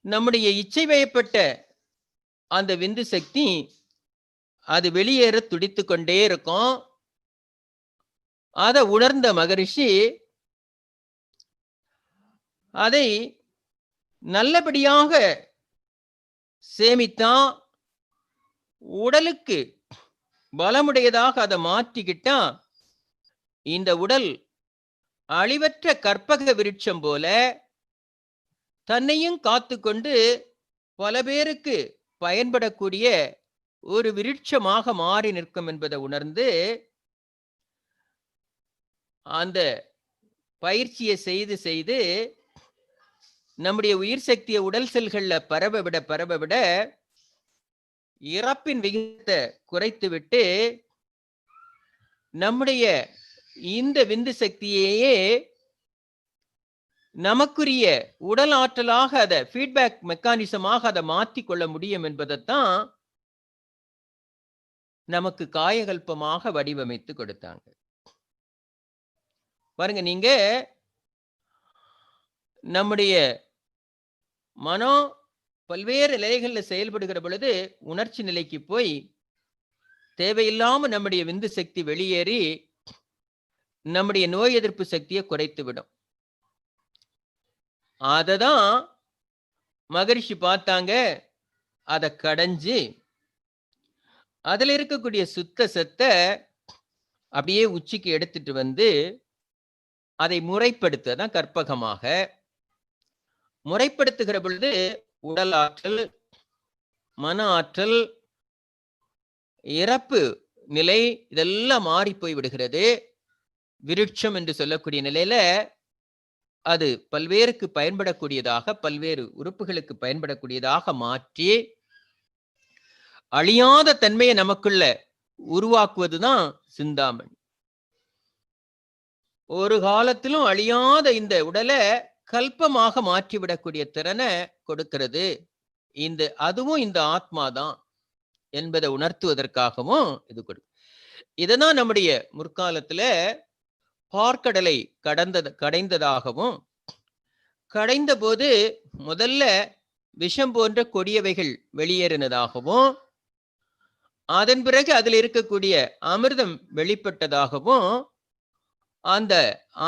நம்முடைய இச்சை வயப்பட்ட அந்த விந்து சக்தி அது வெளியேற துடித்து கொண்டே இருக்கும். அதை உணர்ந்த மகரிஷி அதை நல்லபடியாக சேமித்தா உடலுக்கு பலமுடையதாக அதை மாற்றிக்கிட்டா இந்த உடல் அழிவற்ற கற்பக விருட்சம் போல தன்னையும் காத்து கொண்டு பல பேருக்கு பயன்படக்கூடிய ஒரு விருட்சமாக மாறி நிற்கும் என்பதை உணர்ந்து அந்த பயிற்சியை செய்து செய்து நம்முடைய உயிர் சக்தியை உடல் செல்கள்ல பரவ விட இறப்பின் விகிதத்தை குறைத்து விட்டு நம்முடைய இந்த விந்து சக்தியையே நமக்குரிய உடல் ஆற்றலாக அதை ஃபீட்பேக் மெக்கானிசமாக அதை மாற்றி கொள்ள முடியும் என்பதைத்தான் நமக்கு காயகல்பமாக வடிவமைத்து கொடுத்தாங்க. பாருங்க, நீங்க நம்முடைய மனம் பல்வேறு நிலைகளில் செயல்படுகிற பொழுது உணர்ச்சி நிலைக்கு போய் தேவையில்லாம நம்முடைய விந்து சக்தி வெளியேறி நம்முடைய நோய் எதிர்ப்பு சக்தியை குறைத்து விடும். அததான் மகரிஷி பார்த்தாங்க. அதை கடைஞ்சு அதுல இருக்கக்கூடிய சுத்த சத்த அப்படியே உச்சிக்கு எடுத்துட்டு வந்து அதை முறைப்படுத்ததான் கற்பகமாக முறைப்படுத்துகிற பொழுது உடல் ஆற்றல், மன ஆற்றல், இறப்பு நிலை இதெல்லாம் மாறி போய் விடுகிறது. விருட்சம் என்று சொல்லக்கூடிய நிலையில அது பல்வேறுக்கு பயன்படக்கூடியதாக, பல்வேறு உறுப்புகளுக்கு பயன்படக்கூடியதாக மாற்றி அழியாத தன்மையை நமக்குள்ள உருவாக்குவதுதான் சிந்தாமணி. ஒரு காலத்திலும் அழியாத இந்த உடலை கல்பமாக மாற்றிவிடக்கூடிய திறனை கொடுக்கிறது. அதுவும் இந்த ஆத்மாதான் என்பதை உணர்த்துவதற்காகவும் இது கொடு. இததான் நம்முடைய முற்காலத்துல பார்க்கடலை கடைந்ததாகவும், கடைந்த போது முதல்ல விஷம் போன்ற கொடியவைகள் வெளியேறினதாகவும், அதன் பிறகு அதில் இருக்கக்கூடிய அமிர்தம் வெளிப்பட்டதாகவும், அந்த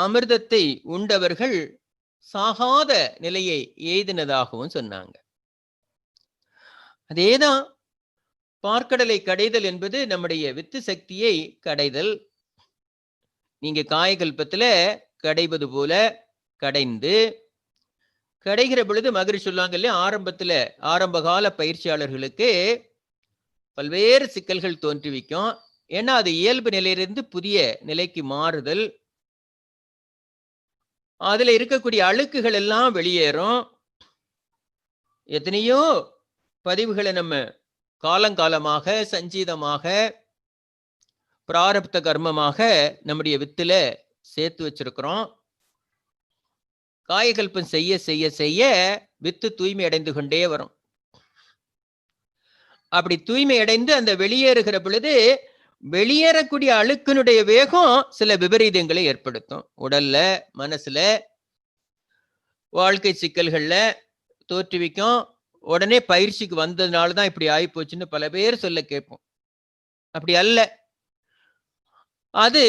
அமிர்தத்தை உண்டவர்கள் சாகாத நிலையை எய்தினதாகவும் சொன்னாங்க. அதேதான் பார்க்கடலை கடைதல் என்பது நம்முடைய வித்து சக்தியை கடைதல். நீங்க காயகல்பத்துல கடைவது போல கடைந்து, கடைகிற பொழுது மகரிஷி சொல்லுவாங்க இல்லையா, ஆரம்ப கால பயிற்சியாளர்களுக்கு பல்வேறு சிக்கல்கள் தோன்றுவிக்கும். ஏன்னா அது இயல்பு நிலையிலிருந்து புதிய நிலைக்கு மாறுதல். அதுல இருக்கக்கூடிய அழுக்குகள் எல்லாம் வெளியேறும். எத்தனையோ பதிவுகளை நம்ம காலங்காலமாக சஞ்சீதமாக பிராரப்த கர்மமாக நம்முடைய வித்துல சேர்த்து வச்சிருக்கிறோம். காயகல்பம் செய்ய செய்ய செய்ய வித்து தூய்மை அடைந்து கொண்டே வரும். அப்படி தூய்மை அடைந்து அந்த வெளியேறுகிற பொழுது வெளியேறக்கூடிய அழுக்கினுடைய வேகம் சில விபரீதங்களை ஏற்படுத்தும். உடல்ல, மனசுல, வாழ்க்கை சிக்கல்கள்ல தோற்றுவிக்கும். உடனே பயிற்சிக்கு வந்ததுனாலதான் இப்படி ஆயிப்போச்சுன்னு பல பேர் சொல்ல கேட்போம். அப்படி அல்ல. அது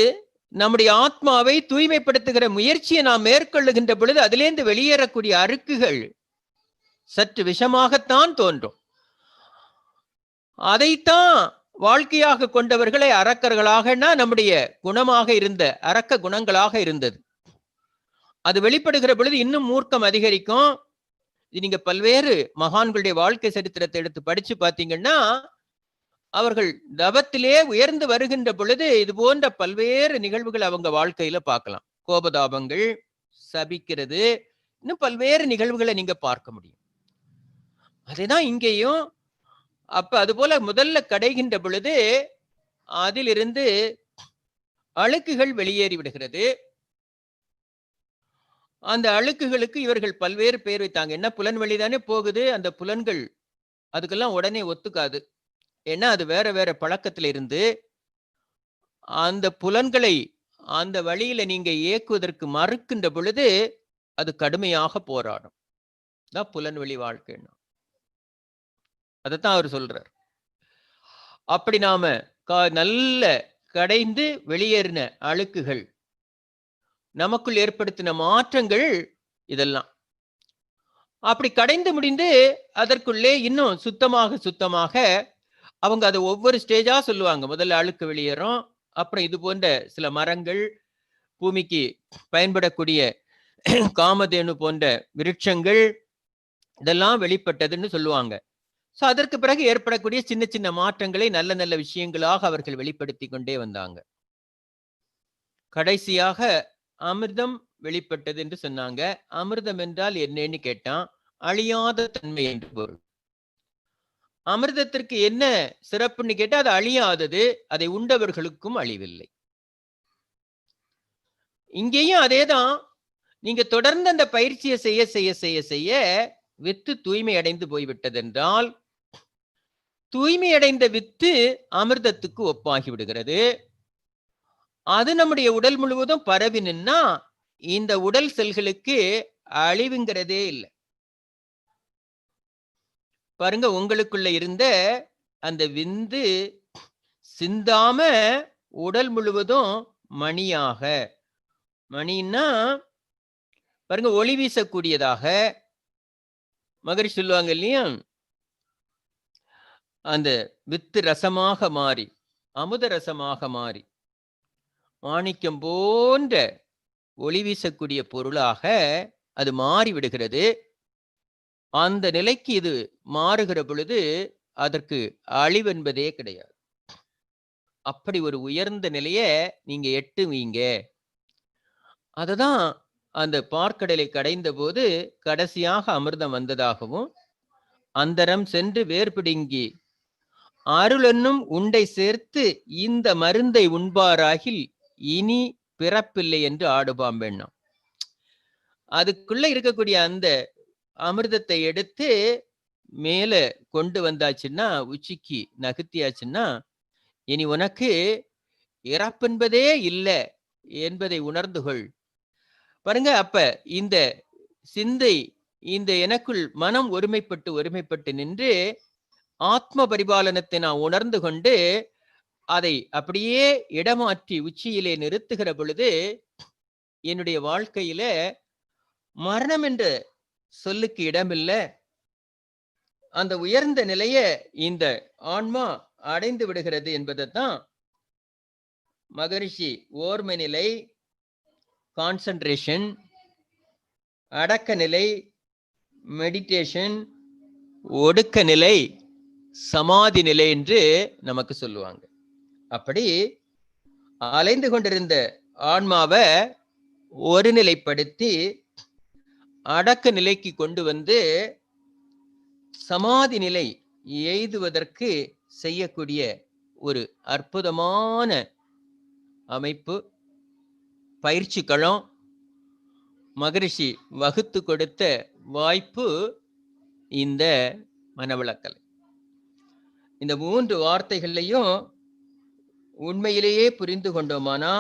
நம்முடைய ஆத்மாவை தூய்மைப்படுத்துகிற முயற்சியை நாம் மேற்கொள்ளுகின்ற பொழுது அதிலேந்து வெளியேறக்கூடிய அழுக்குகள் சற்று விஷமாகத்தான் தோன்றும். அதைத்தான் வாழ்க்கையாக கொண்டவர்களை அரக்கர்களாகனா நம்முடைய குணமாக இருந்த அரக்க குணங்களாக இருந்தது. அது வெளிப்படுகிற பொழுது இன்னும் மூர்க்கம் அதிகரிக்கும். நீங்க பல்வேறு மகான்களுடைய வாழ்க்கை சரித்திரத்தை எடுத்து படிச்சு பார்த்தீங்கன்னா, அவர்கள் தவத்திலே உயர்ந்து வருகின்ற பொழுது இது போன்ற பல்வேறு நிகழ்வுகள் அவங்க வாழ்க்கையில பார்க்கலாம். கோபதாபங்கள், சபிக்கிறது, இன்னும் பல்வேறு நிகழ்வுகளை நீங்க பார்க்க முடியும். அதேதான் இங்கேயும். அப்ப அது போல முதல்ல கடைகின்ற பொழுது அதிலிருந்து அழுக்குகள் வெளியேறி விடுகிறது. அந்த அழுக்குகளுக்கு இவர்கள் பல்வேறு பேர் வைத்தாங்க. என்ன, புலன் வழிதானே போகுது, அந்த புலன்கள் அதுக்கெல்லாம் உடனே ஒத்துக்காது. ஏன்னா அது வேற வேற பழக்கத்துல இருந்து அந்த புலன்களை அந்த வழியில நீங்க இயக்குவதற்கு மறுக்கின்ற பொழுது அது கடுமையாக போராடும். புலன் வழி வாழ்க்கைன்னா அதைத்தான் அவர் சொல்றார். அப்படி நாம நல்ல கடைந்து வெளியேறின அழுக்குகள், நமக்குள் ஏற்படுத்தின மாற்றங்கள், இதெல்லாம் அப்படி கடைந்து முடிந்து அதற்குள்ளே இன்னும் சுத்தமாக அவங்க அதை ஒவ்வொரு ஸ்டேஜா சொல்லுவாங்க. முதல்ல அழுக்கு வெளியேறும், அப்புறம் இது போன்ற சில மரங்கள், பூமிக்கு பயன்படக்கூடிய காமதேனு போன்ற விருட்சங்கள் இதெல்லாம் வெளிப்பட்டதுன்னு சொல்லுவாங்க. சோ அதற்கு பிறகு ஏற்படக்கூடிய சின்ன சின்ன மாற்றங்களை நல்ல நல்ல விஷயங்களாக அவர்கள் வெளிப்படுத்தி கொண்டே வந்தாங்க. கடைசியாக அமிர்தம் வெளிப்பட்டது என்று சொன்னாங்க. அமிர்தம் என்றால் என்னன்னு கேட்டான், அழியாத தன்மை என்று பொருள். அமிர்தத்திற்கு என்ன சிறப்புன்னு கேட்டா அது அழியாதது, அதை உண்டவர்களுக்கும் அழிவில்லை. இங்கேயும் அதேதான். நீங்க தொடர்ந்து அந்த பயிற்சியை செய்ய செய்ய செய்ய செய்ய வித்து தூய்மை அடைந்து போய்விட்டது என்றால், தூய்மை அடைந்த வித்து அமிர்தத்துக்கு ஒப்பாகி விடுகிறது. அது நம்முடைய உடல் முழுவதும் பரவி நின்னா இந்த உடல் செல்களுக்கு அழிவுங்கிறதே இல்லை. பாருங்க, உங்களுக்குள்ள இருந்த அந்த விந்து சிந்தாம உடல் முழுவதும் மணியாக மணின்னா பாருங்க, ஒளி வீசக்கூடியதாக மகரிஷி சொல்லுவாங்க இல்லையா, அந்த வித்து ரசமாக மாறி அமுத ரசமாக மாறி மாணிக்கம் போன்ற ஒளி வீசக்கூடிய பொருளாக அது மாறி விடுகிறது. அந்த நிலைக்கு இது மாறுகிற பொழுது அதற்கு அழிவென்பதே கிடையாது. அப்படி ஒரு உயர்ந்த நிலைய நீங்க எட்டுவீங்க. அததான் அந்த பார்க்கடலை கடைந்த போது கடைசியாக அமிர்தம் வந்ததாகவும், அந்தரம் சென்று வேர்பிடுங்கி அருளென்னும் உண்டை சேர்த்து இந்த மருந்தை உண்பாராகில் இனி பிறப்பில்லை என்று ஆடுபாம்பெண்ணம். அதுக்குள்ள இருக்கக்கூடிய அந்த அமிர்தத்தை எடுத்து மேல கொண்டு வந்தாச்சுன்னா, உச்சிக்கு நகர்த்தியாச்சுன்னா, இனி உனக்கு இறப்பென்பதே இல்லை என்பதை உணர்ந்து கொள். பாருங்க, அப்ப இந்த சிந்தை, இந்த எனக்குள் மனம் ஒருமைப்பட்டு நின்று ஆத்ம பரிபாலனத்தை நான் உணர்ந்து கொண்டு அதை அப்படியே இடமாற்றி உச்சியிலே நிறுத்துகிற பொழுது என்னுடைய வாழ்க்கையில மரணம் என்ற சொல்லுக்கு இடமில்லை. அந்த உயர்ந்த நிலைய இந்த ஆன்மா அடைந்து விடுகிறது என்பதைத்தான் மகரிஷி ஓர்மை நிலை, கான்சன்ட்ரேஷன், அடக்க நிலை, மெடிடேஷன், ஒடுக்க நிலை, சமாதி நிலை என்று நமக்கு சொல்லுவாங்க. அப்படி அலைந்து கொண்டிருந்த ஆன்மாவை ஒருநிலைப்படுத்தி அடக்க நிலைக்கு கொண்டு வந்து சமாதி நிலை எய்துவதற்கு செய்யக்கூடிய ஒரு அற்புதமான அமைப்பு, பயிற்சி களம், மகரிஷி வகுத்து கொடுத்த வாய்ப்பு இந்த மனவளக்கலை. இந்த 3 வார்த்தைகளையும் உண்மையிலேயே புரிந்து கொண்டோமானா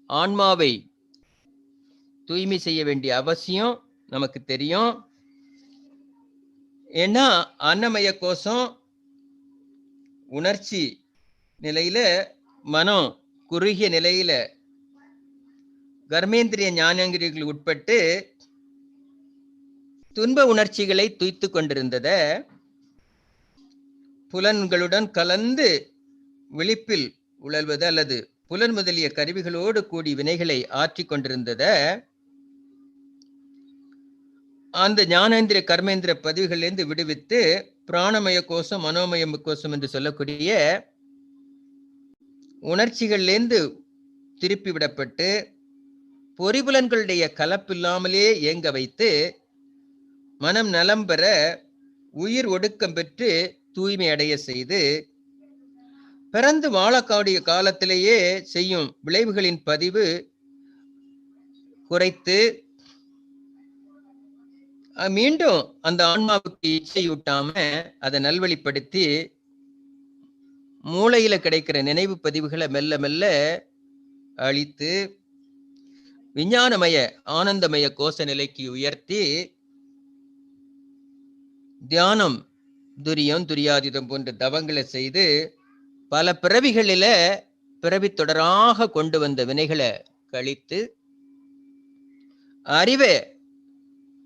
ஆன்மாவை தூய்மை செய்ய வேண்டிய அவசியம் நமக்கு தெரியும். ஏன்னா அன்னமய கோஷம் உணர்ச்சி நிலையில, மனம் குறுகிய நிலையில கர்மேந்திரிய ஞானேந்திரியர்கள் உட்பட்டு துன்ப உணர்ச்சிகளை துய்த்து கொண்டிருந்தத, புலன்களுடன் கலந்து விழிப்பில் உழல்வது அல்லது புலன் முதலிய கருவிகளோடு கூடி வினைகளை ஆற்றிக் கொண்டிருந்தத, அந்த ஞானேந்திர கர்மேந்திர பதிவுகளிலிருந்து விடுவித்து பிராணமய கோஷம், மனோமய கோஷம் என்று சொல்லக்கூடிய உணர்ச்சிகளிலிருந்து திருப்பி விடப்பட்டு பொறிபுலன்களுடைய கலப்பில்லாமலே இயங்க வைத்து மனம் நலம் பெற உயிர் ஒடுக்கம் பெற்று தூய்மை அடைய செய்து பிறந்து வாழக்கூடிய காலத்திலேயே செய்யும் விளைவுகளின் பதிவு குறைத்து மீண்டும் அந்த ஆன்மாவுக்கு இச்சையூட்டாம அதை நல்வழிப்படுத்தி மூளையில கிடைக்கிற நினைவு பதிவுகளை மெல்ல மெல்ல அழித்து விஞ்ஞானமய ஆனந்தமய கோஷ நிலைக்கு உயர்த்தி தியானம், துரியம், துரியாதீதம் போன்ற தவங்களை செய்து பல பிறவிகளில பிறவி தொடராக கொண்டு வந்த வினைகளை கழித்து அறிவை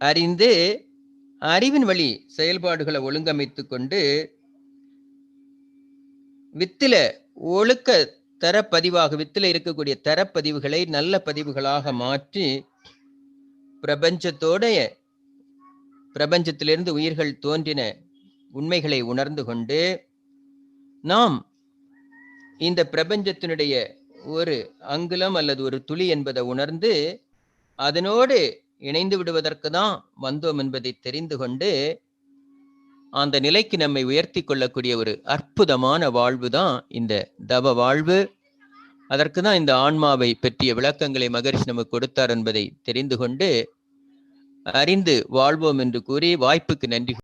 அறிந்து அறிவின் வழி செயல்பாடுகளை ஒழுங்கமைத்து கொண்டு வித்தில ஒழுக்க தரப்பதிவாக, வித்தில இருக்கக்கூடிய தரப்பதிவுகளை நல்ல பதிவுகளாக மாற்றி பிரபஞ்சத்திலிருந்து உயிர்கள் தோன்றின உண்மைகளை உணர்ந்து கொண்டு நாம் இந்த பிரபஞ்சத்தினுடைய ஒரு அங்குலம் அல்லது ஒரு துளி என்பதை உணர்ந்து அதனோடு இணைந்து விடுவதற்கு தான் வந்தோம் என்பதை தெரிந்து கொண்டு அந்த நிலைக்கு நம்மை உயர்த்தி கொள்ளக்கூடிய ஒரு அற்புதமான வாழ்வு தான் இந்த தவ வாழ்வு. அதற்கு தான் இந்த ஆன்மாவை பற்றிய விளக்கங்களை மகரிஷி நமக்கு கொடுத்தார் என்பதை தெரிந்து கொண்டு அறிந்து வாழ்வோம் என்று கூறி வாய்ப்புக்கு நன்றி.